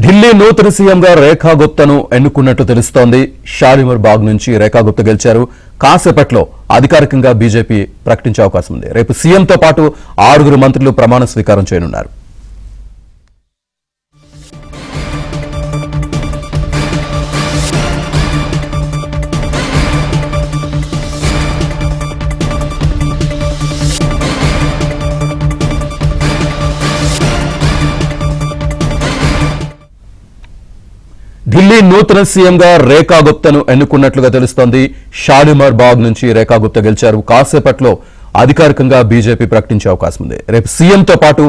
ఢిల్లీ నూతన సీఎంగా రేఖా గుప్తాను ఎన్నుకున్నట్టు తెలుస్తోంది. షాలిమర్ బాగ్ నుంచి రేఖా గుప్తా గెలిచారు. కాసేపట్లో అధికారికంగా బీజేపీ ప్రకటించే అవకాశం ఉంది. రేపు సీఎంతో పాటు 6 మంత్రులు ప్రమాణ స్వీకారం చేయనున్నారు. ఢిల్లీ నూతన సీఎంగా రేఖా గుప్తాను ఎన్నుకున్నట్లుగా తెలుస్తోంది. షాలిమర్ బాగ్ నుంచి రేఖా గుప్తా గెలిచారు. కాసేపట్లో అధికారికంగా బీజేపీ ప్రకటించే అవకాశం ఉంది. రేపు సీఎంతో పాటు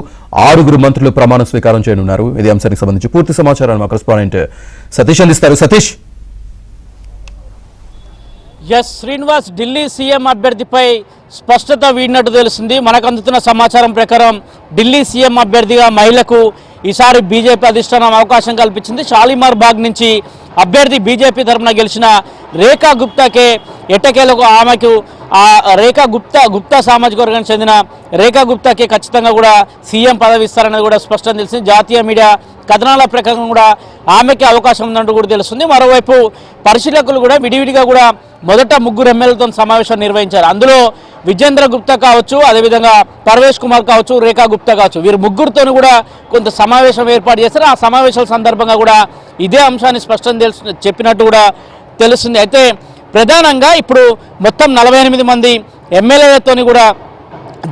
6 మంత్రులు ప్రమాణ స్వీకారం చేయనున్నారు. ఇది అంశానికి సంబంధించి పూర్తి సమాచారాన్ని మా కరెస్పాండెంట్ సతీష్ అందిస్తారు. సతీష్. ఎస్ శ్రీనివాస్, ఢిల్లీ సీఎం అభ్యర్థిపై స్పష్టత వీడినట్టు తెలుస్తుంది. మనకు అందుతున్న సమాచారం ప్రకారం ఢిల్లీ సీఎం అభ్యర్థిగా మహిళకు ఈసారి బీజేపీ అధిష్టానం అవకాశం కల్పించింది. షాలిమార్ బాగ్ నుంచి అభ్యర్థి బీజేపీ తరఫున గెలిచిన రేఖా గుప్తాకే ఎట్టకేలకు ఆమెకు గుప్తా సామాజిక వర్గానికి చెందిన రేఖా గుప్తాకే ఖచ్చితంగా కూడా సీఎం పదవి ఇస్తారనేది కూడా స్పష్టం తెలిసింది. జాతీయ మీడియా కథనాల ప్రకారం కూడా ఆమెకి అవకాశం ఉందంటూ కూడా తెలుస్తుంది. మరోవైపు పరిశీలకులు కూడా విడివిడిగా కూడా మొదట 3 ఎమ్మెల్యేలతో సమావేశం నిర్వహించారు. అందులో విజేంద్ర గుప్తా కావచ్చు, అదేవిధంగా పర్వేష్ కుమార్ కావచ్చు, రేఖా గుప్తా కావచ్చు, వీరు ముగ్గురితో కూడా కొంత సమావేశం ఏర్పాటు చేశారు. ఆ సమావేశాల సందర్భంగా కూడా ఇదే అంశాన్ని స్పష్టం చెప్పినట్టు కూడా తెలుస్తుంది. అయితే ప్రధానంగా ఇప్పుడు మొత్తం 48 మంది ఎమ్మెల్యేలతో కూడా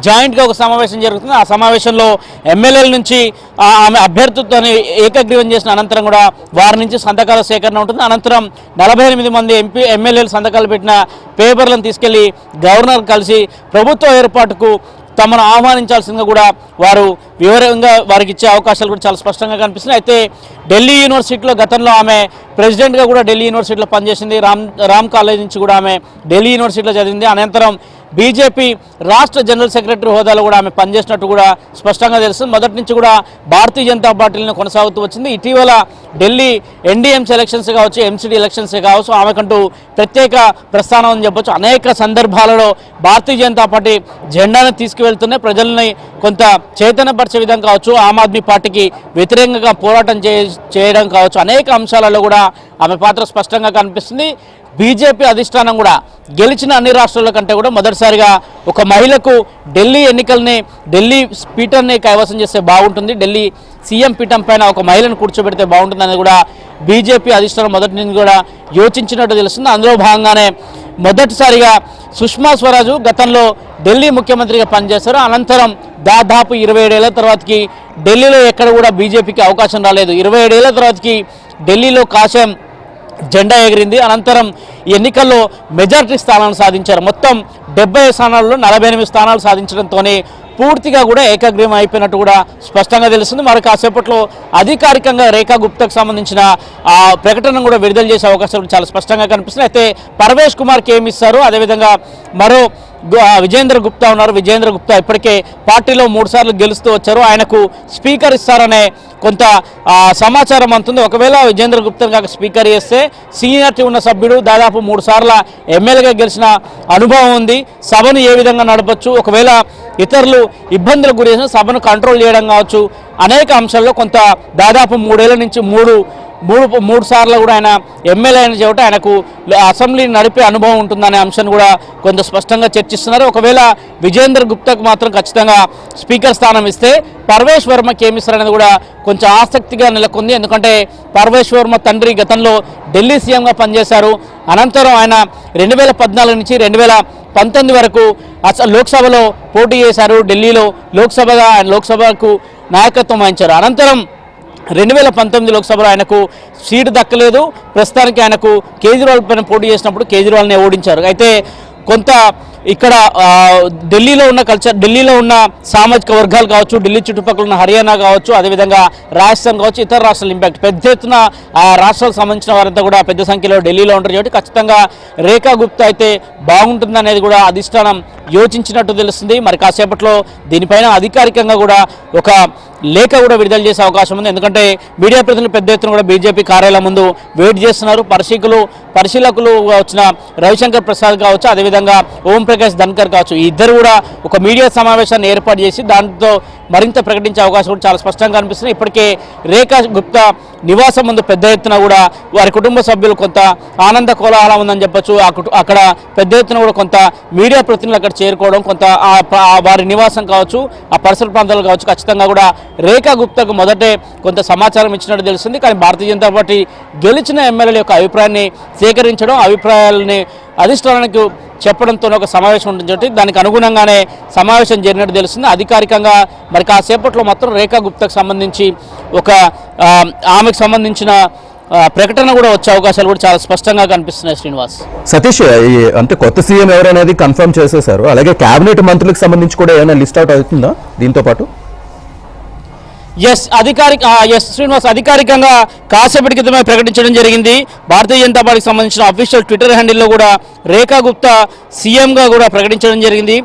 జాయింట్గా ఒక సమావేశం జరుగుతుంది. ఆ సమావేశంలో ఎమ్మెల్యేల నుంచి ఆమె అభ్యర్థితో ఏకగ్రీవం చేసిన అనంతరం కూడా వారి నుంచి సంతకాల సేకరణ ఉంటుంది. అనంతరం 48 మంది ఎమ్మెల్యేలు సంతకాలు పెట్టిన పేపర్లను తీసుకెళ్లి గవర్నర్ కలిసి ప్రభుత్వ ఏర్పాటుకు తమను ఆహ్వానించాల్సిందిగా కూడా వారు వివరంగా వారికి ఇచ్చే అవకాశాలు కూడా చాలా స్పష్టంగా కనిపిస్తున్నాయి. అయితే ఢిల్లీ యూనివర్సిటీలో గతంలో ఆమె ప్రెసిడెంట్గా కూడా ఢిల్లీ యూనివర్సిటీలో పనిచేసింది. రామ్ కాలేజ్ నుంచి కూడా ఆమె ఢిల్లీ యూనివర్సిటీలో చదివింది. అనంతరం బీజేపీ రాష్ట్ర జనరల్ సెక్రటరీ హోదాలో కూడా ఆమె పనిచేసినట్టు కూడా స్పష్టంగా తెలుస్తుంది. మొదటి నుంచి కూడా భారతీయ జనతా పార్టీలను కొనసాగుతూ వచ్చింది. ఇటీవల ఢిల్లీ ఎన్డీఎంసీ ఎలక్షన్స్ కావచ్చు, ఎంసీడీ ఎలక్షన్స్ కావచ్చు, ఆమెకంటూ ప్రత్యేక ప్రస్థానం అని చెప్పొచ్చు. అనేక సందర్భాలలో భారతీయ జనతా పార్టీ జెండాను తీసుకువెళ్తూనే ప్రజల్ని కొంత చైతన్యపరిచే విధంగా కావచ్చు, ఆమ్ ఆద్మీ పార్టీకి వ్యతిరేకంగా పోరాటం చేయడం కావచ్చు, అనేక అంశాలలో కూడా ఆమె పాత్ర స్పష్టంగా కనిపిస్తుంది. బీజేపీ అధిష్టానం కూడా గెలిచిన అన్ని రాష్ట్రాల కంటే కూడా మొదటిసారిగా ఒక మహిళకు ఢిల్లీ ఎన్నికల్ని, ఢిల్లీ పీఠాన్ని కైవసం చేస్తే బాగుంటుంది, ఢిల్లీ సీఎం పీఠం పైన ఒక మహిళను కూర్చోబెడితే బాగుంటుంది అనేది కూడా బీజేపీ అధిష్టానం మొదటి నుంచి కూడా యోచించినట్టు తెలుస్తుంది. అందులో భాగంగానే మొదటిసారిగా సుష్మా స్వరాజ్ గతంలో ఢిల్లీ ముఖ్యమంత్రిగా పనిచేశారు. అనంతరం దాదాపు 27 ఏళ్ల తర్వాతకి ఢిల్లీలో ఎక్కడ కూడా బీజేపీకి అవకాశం రాలేదు. 27 ఏళ్ల తర్వాతకి ఢిల్లీలో కాషాయం జెండా ఎగిరింది. అనంతరం ఎన్నికల్లో మెజారిటీ స్థానాలను సాధించారు. మొత్తం 70 స్థానాల్లో 48 స్థానాలు సాధించడంతోనే పూర్తిగా కూడా ఏకగ్రీవం అయిపోయినట్టు కూడా స్పష్టంగా తెలుస్తుంది. మరి కాసేపట్లో అధికారికంగా రేఖా గుప్తాకు సంబంధించిన ప్రకటన కూడా విడుదల చేసే అవకాశం చాలా స్పష్టంగా కనిపిస్తుంది. అయితే పర్వేష్ కుమార్కి ఏమి ఇస్తారు, అదేవిధంగా మరో విజేంద్ర గుప్తా ఉన్నారు. విజేంద్ర గుప్తా ఇప్పటికే పార్టీలో 3 సార్లు గెలుస్తూ వచ్చారు. ఆయనకు స్పీకర్ ఇస్తారనే కొంత సమాచారం అందుతుంది. ఒకవేళ విజేంద్ర గుప్తా కాక స్పీకర్ చేస్తే సీనియారిటీ ఉన్న సభ్యుడు, దాదాపు 3 సార్ల ఎమ్మెల్యేగా గెలిచిన అనుభవం ఉంది, సభను ఏ విధంగా నడపచ్చు, ఒకవేళ ఇతరులు ఇబ్బందులకు గురి చేసిన సభను కంట్రోల్ చేయడం కావచ్చు, అనేక అంశాల్లో కొంత దాదాపు 3 ఏళ్ల నుంచి మూడు సార్లు కూడా ఆయన ఎమ్మెల్యే అయిన చోట ఆయనకు అసెంబ్లీని నడిపే అనుభవం ఉంటుందనే అంశాన్ని కూడా కొంత స్పష్టంగా చర్చిస్తున్నారు. ఒకవేళ విజేంద్ర గుప్తాకు మాత్రం ఖచ్చితంగా స్పీకర్ స్థానం ఇస్తే పర్వేష్ వర్మకి ఏమి ఇస్తారనేది కూడా కొంచెం ఆసక్తిగా నెలకొంది. ఎందుకంటే పర్వేష్ వర్మ తండ్రి గతంలో ఢిల్లీ సీఎంగా పనిచేశారు. అనంతరం ఆయన 2014 నుంచి 2019 వరకు లోక్సభలో పోటీ చేశారు. ఢిల్లీలో లోక్సభకు నాయకత్వం వహించారు. అనంతరం 2019 లోక్సభలో ఆయనకు సీటు దక్కలేదు. ప్రస్తుతానికి ఆయనకు కేజ్రీవాల్ పైన పోటీ చేసినప్పుడు కేజ్రీవాల్ని ఓడించారు. అయితే కొంత ఇక్కడ ఢిల్లీలో ఉన్న కల్చర్, ఢిల్లీలో ఉన్న సామాజిక వర్గాలు కావచ్చు, ఢిల్లీ చుట్టుపక్కల ఉన్న హర్యానా కావచ్చు, అదేవిధంగా రాజస్థాన్ కావచ్చు, ఇతర రాష్ట్రాల ఇంపాక్ట్ పెద్ద ఎత్తున ఆ రాష్ట్రాలకు సంబంధించిన వారంతా కూడా పెద్ద సంఖ్యలో ఢిల్లీలో ఉంటారు. కాబట్టి ఖచ్చితంగా రేఖా గుప్తా అయితే బాగుంటుంది అనేది కూడా అధిష్టానం యోచించినట్టు తెలుస్తుంది. మరి కాసేపట్లో దీనిపైన అధికారికంగా కూడా ఒక లేఖ కూడా విడుదల చేసే అవకాశం ఉంది. ఎందుకంటే మీడియా ప్రతినిధులు పెద్ద ఎత్తున కూడా బీజేపీ కార్యాలయం ముందు వెయిట్ చేస్తున్నారు. పరిశీలకులు వచ్చిన రవిశంకర్ ప్రసాద్ కావచ్చు, అదేవిధంగా ఓం ప్రకాష్ ధన్కర్ కావచ్చు, ఈ ఇద్దరు కూడా ఒక మీడియా సమావేశాన్ని ఏర్పాటు చేసి దాంతో మరింత ప్రకటించే అవకాశం కూడా చాలా స్పష్టంగా కనిపిస్తుంది. ఇప్పటికే రేఖా గుప్తా నివాసం ముందు పెద్ద ఎత్తున కూడా వారి కుటుంబ సభ్యులు కొంత ఆనంద కోలాహలం ఉందని చెప్పొచ్చు. అక్కడ పెద్ద ఎత్తున కూడా కొంత మీడియా ప్రతినిధులు అక్కడ చేరుకోవడం, కొంత వారి నివాసం కావచ్చు, ఆ పరిసర ప్రాంతాలు కావచ్చు, ఖచ్చితంగా కూడా రేఖా గుప్తాకు మొదటే కొంత సమాచారం ఇచ్చినట్టు తెలుస్తుంది. కానీ భారతీయ జనతా పార్టీ గెలిచిన ఎమ్మెల్యేల యొక్క అభిప్రాయాన్ని సేకరించడం, అభిప్రాయాలని అధిష్టానానికి చెప్పడంతో ఒక సమావేశం ఉంటుంది. దానికి అనుగుణంగానే సమావేశం జరిగినట్టు తెలుస్తుంది. అధికారికంగా మరి కాసేపట్లో మాత్రం రేఖా గుప్తాకు సంబంధించి ఒక ఆమెకు సంబంధించిన ప్రకటన కూడా వచ్చే అవకాశాలు కూడా చాలా స్పష్టంగా కనిపిస్తున్నాయి. శ్రీనివాస్, సతీష్, అంటే కొత్త సీఎం ఎవరనేది కన్ఫర్మ్ చేసేశారు. అలాగే కేబినెట్ మంత్రులకు సంబంధించి కూడా ఏమైనా లిస్ట్ అవుట్ అవుతుందా దీంతో పాటు? ఎస్ శ్రీనివాస్, అధికారికంగా కాసేపటి క్రితమే ప్రకటించడం జరిగింది. భారతీయ జనతా పార్టీకి సంబంధించిన అఫీషియల్ ట్విట్టర్ హ్యాండిల్లో కూడా రేఖా గుప్తా సీఎంగా కూడా ప్రకటించడం జరిగింది.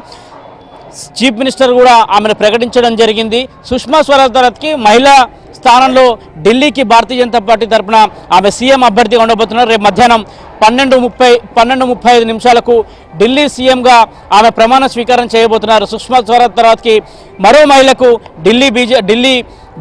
చీఫ్ మినిస్టర్ కూడా ఆమెను ప్రకటించడం జరిగింది. సుష్మా స్వరాజ్ తర్వాతకి మహిళా స్థానంలో ఢిల్లీకి భారతీయ జనతా పార్టీ తరఫున ఆమె సీఎం అభ్యర్థిగా ఉండబోతున్నారు. రేపు మధ్యాహ్నం 12:35 ఢిల్లీ సీఎంగా ఆమె ప్రమాణ స్వీకారం చేయబోతున్నారు. సుష్మా స్వరాజ్ తర్వాతకి మరో మహిళకు ఢిల్లీ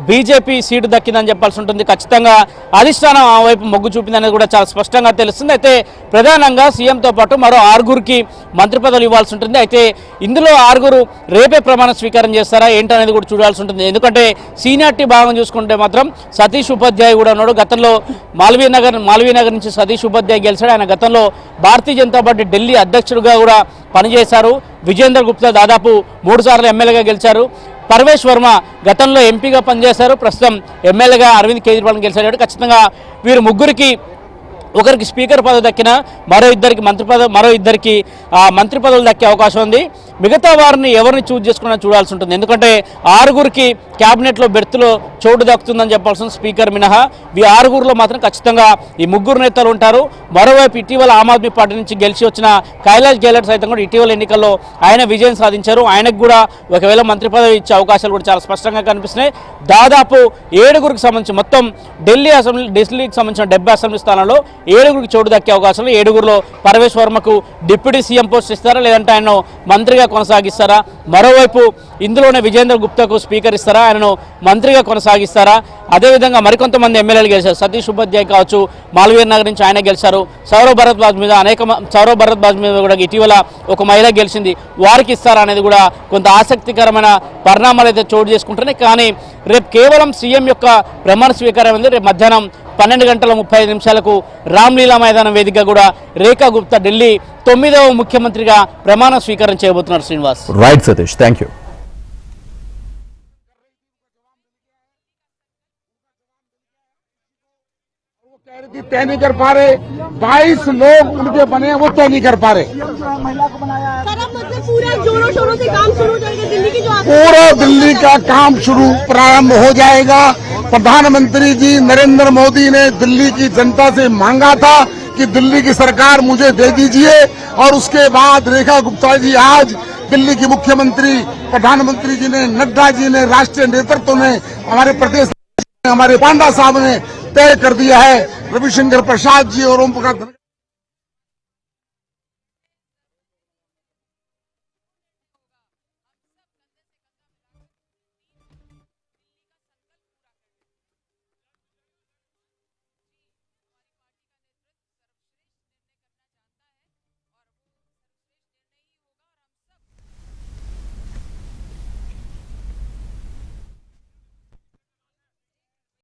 బీజేపీ సీటు దక్కిందని చెప్పాల్సి ఉంటుంది. ఖచ్చితంగా అధిష్టానం ఆ వైపు మొగ్గు చూపిందనేది కూడా చాలా స్పష్టంగా తెలుస్తుంది. అయితే ప్రధానంగా సీఎంతో పాటు మరో 6గురికి మంత్రి పదవులు ఇవ్వాల్సి ఉంటుంది. అయితే ఇందులో 6గురు రేపే ప్రమాణ స్వీకారం చేస్తారా ఏంటనేది కూడా చూడాల్సి ఉంటుంది. ఎందుకంటే సీనియారిటీ భాగం చూసుకుంటే మాత్రం సతీష్ ఉపాధ్యాయ కూడా ఉన్నాడు. గతంలో మాల్వీనగర్ నుంచి సతీష్ ఉపాధ్యాయ గెలిచాడు. ఆయన గతంలో భారతీయ జనతా పార్టీ ఢిల్లీ అధ్యక్షుడిగా కూడా పనిచేశారు. విజేందర్ గుప్తా దాదాపు 3 సార్లు ఎమ్మెల్యేగా గెలిచారు. పర్వేష్ వర్మ గతంలో ఎంపీగా పనిచేశారు. ప్రస్తుతం ఎమ్మెల్యేగా అరవింద్ కేజ్రీవాల్ని గెలిచాడు. ఖచ్చితంగా వీరు ముగ్గురికి ఒకరికి స్పీకర్ పదవి దక్కిన మరో ఇద్దరికి మంత్రి పదవులు దక్కే అవకాశం ఉంది. మిగతా వారిని ఎవరిని చూజ్ చేసుకున్నా చూడాల్సి ఉంటుంది. ఎందుకంటే 6గురికి క్యాబినెట్లో బెర్త్లో చోటు దక్కుతుందని చెప్పాల్సిన స్పీకర్ మినహా ఈ 6గురిలో మాత్రం ఖచ్చితంగా ఈ 3 నేతలు ఉంటారు. మరోవైపు ఇటీవల ఆమ్ ఆద్మీ పార్టీ నుంచి గెలిచి వచ్చిన కైలాష్ గెహ్లోట్ సైతం కూడా ఇటీవల ఎన్నికల్లో ఆయన విజయం సాధించారు. ఆయనకు కూడా ఒకవేళ మంత్రి పదవి ఇచ్చే అవకాశాలు కూడా చాలా స్పష్టంగా కనిపిస్తున్నాయి. దాదాపు 7గురికి సంబంధించి మొత్తం ఢిల్లీకి సంబంధించిన 70 అసెంబ్లీ స్థానాల్లో 7గురికి చోటు దక్కే అవకాశాలు. 7గురిలో పర్వేష్ వర్మకు డిప్యూటీ సీఎం పోస్ట్ ఇస్తారా, లేదంటే ఆయన మంత్రిగా కొనసాగిస్తారా? మరోవైపు ఇందులోనే విజేందర్ గుప్తాకు స్పీకర్ ఇస్తారా, ఆయనను మంత్రిగా కొనసాగిస్తారా? అదేవిధంగా మరికొంతమంది ఎమ్మెల్యేలు గెలిచారు. సతీష్ ఉపాధ్యాయ కావచ్చు, మాల్వీర్ నగర్ నుంచి ఆయన గెలిచారు. సౌరవ్ భరద్వాజ్ మీద కూడా ఇటీవల ఒక మహిళ గెలిచింది. వారికి ఇస్తారా అనేది కూడా కొంత ఆసక్తికరమైన పరిణామాలు అయితే చోటు చేసుకుంటున్నాయి. కానీ రేపు కేవలం సీఎం యొక్క ప్రమాణ స్వీకారం ఉంది. రేపు మధ్యాహ్నం 12:35 రామ్లీలా మైదానం వేదికగా కూడా రేఖా గుప్తా ఢిల్లీ 9వ ముఖ్యమంత్రిగా ప్రమాణ స్వీకారం చేయబోతున్నారు. Srinivas, right Satish, thank you. तय नहीं कर पा रहे, 22 लोग उनके बने वो तय नहीं कर पा रहे। सर, अब मतलब पूरा जोरों शोरों से काम शुरू हो जाएगा दिल्ली की जो पूरा दिल्ली का काम शुरू प्रारंभ हो जाएगा। प्रधानमंत्री जी नरेंद्र मोदी ने दिल्ली की जनता से मांगा था कि दिल्ली की सरकार मुझे दे दीजिए, और उसके बाद रेखा गुप्ता जी आज दिल्ली की मुख्यमंत्री, प्रधानमंत्री जी ने, नड्डा जी ने, राष्ट्रीय नेतृत्व ने, हमारे प्रदेश हमारे पांडा साहब ने तय कर दिया है। रविशंकर प्रसाद जी और ओम प्रकाश